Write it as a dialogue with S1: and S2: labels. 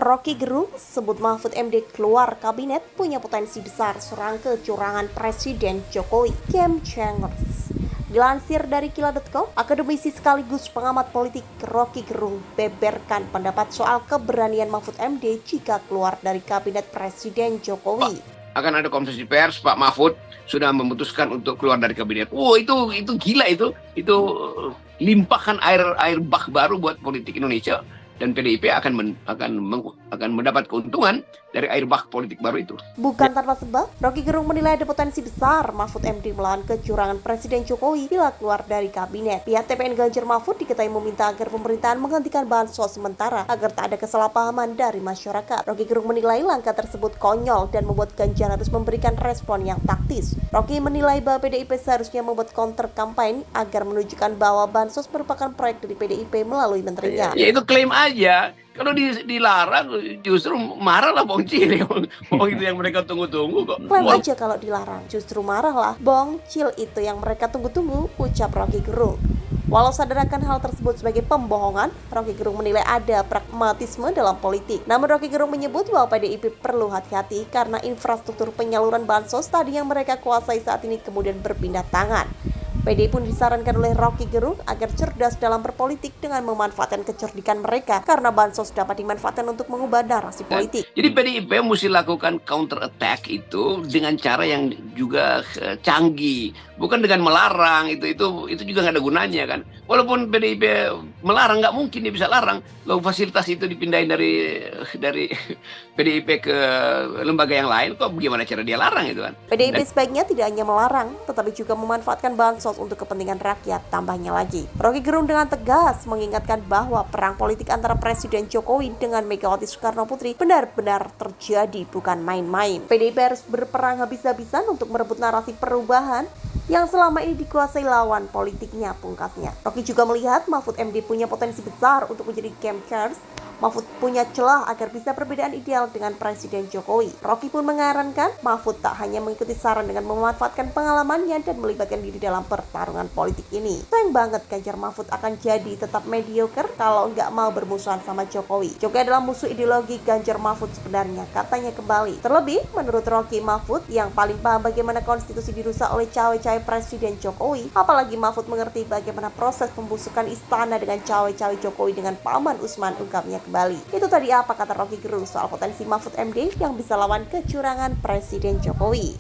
S1: Rocky Gerung sebut Mahfud MD keluar kabinet punya potensi besar serang kecurangan Presiden Jokowi. Game Changers. Dilansir dari Kila.com, akademisi sekaligus pengamat politik Rocky Gerung beberkan pendapat soal keberanian Mahfud MD jika keluar dari kabinet Presiden Jokowi.
S2: Akan ada konferensi pers, Pak Mahfud sudah memutuskan untuk keluar dari kabinet. Itu gila itu limpahkan air bah baru buat politik Indonesia, dan PDIP akan mendapat keuntungan dari air bah politik baru itu.
S1: Bukan tanpa sebab, Rocky Gerung menilai ada potensi besar Mahfud MD melawan kecurangan Presiden Jokowi bila keluar dari kabinet. Pihak TPN Ganjar Mahfud diketahui meminta agar pemerintahan menghentikan bansos sementara agar tak ada kesalahpahaman dari masyarakat. Rocky Gerung menilai langkah tersebut konyol dan membuat Ganjar harus memberikan respon yang taktis. Rocky menilai bahwa PDIP seharusnya membuat counter kampanye agar menunjukkan bahwa bansos merupakan proyek dari PDIP melalui menterinya.
S2: Ya itu klaim aja. Kalau dilarang justru marahlah Bong Cil. Itu yang mereka tunggu-tunggu kok.
S1: Klaim aja kalau dilarang, justru marahlah Bong Cil itu yang mereka tunggu-tunggu, ucap Rocky Gerung. Walau sadar akan hal tersebut sebagai pembohongan, Rocky Gerung menilai ada pragmatisme dalam politik. Namun Rocky Gerung menyebut bahwa PDIP perlu hati-hati karena infrastruktur penyaluran bansos tadi yang mereka kuasai saat ini kemudian berpindah tangan. PDIP pun disarankan oleh Rocky Gerung agar cerdas dalam berpolitik dengan memanfaatkan kecerdikan mereka karena bansos dapat dimanfaatkan untuk mengubah narasi politik.
S2: Jadi PDIP mesti lakukan counter attack itu dengan cara yang juga canggih, bukan dengan melarang. Itu juga nggak ada gunanya kan. Walaupun PDIP melarang, nggak mungkin dia bisa larang. Lalu fasilitas itu dipindahin dari PDIP ke lembaga yang lain, kok bagaimana cara dia larang itu kan?
S1: PDIP sebaiknya tidak hanya melarang, tetapi juga memanfaatkan bansos untuk kepentingan rakyat, tambahnya lagi. Rocky Gerung dengan tegas mengingatkan bahwa perang politik antara Presiden Jokowi dengan Megawati Soekarno Putri benar-benar terjadi, bukan main-main. PDIP harus berperang habis-habisan untuk merebut narasi perubahan yang selama ini dikuasai lawan politiknya, pungkasnya. Rocky juga melihat Mahfud MD punya potensi besar untuk menjadi game changers. Mahfud punya celah agar bisa perbedaan ideal dengan Presiden Jokowi. Rocky pun menyarankan Mahfud tak hanya mengikuti saran dengan memanfaatkan pengalamannya dan melibatkan diri dalam pertarungan politik ini. Sayang banget Ganjar Mahfud akan jadi tetap mediocre kalau nggak mau bermusuhan sama Jokowi. Jokowi adalah musuh ideologi Ganjar Mahfud sebenarnya, katanya kembali. Terlebih, menurut Rocky, Mahfud yang paling paham bagaimana konstitusi dirusak oleh cawe-cawe Presiden Jokowi. Apalagi Mahfud mengerti bagaimana proses pembusukan istana dengan cawe-cawe Jokowi dengan Paman Usman, ungkapnya kembali. Itu tadi apa kata Rocky Gerung soal potensi Mahfud MD yang bisa lawan kecurangan Presiden Jokowi.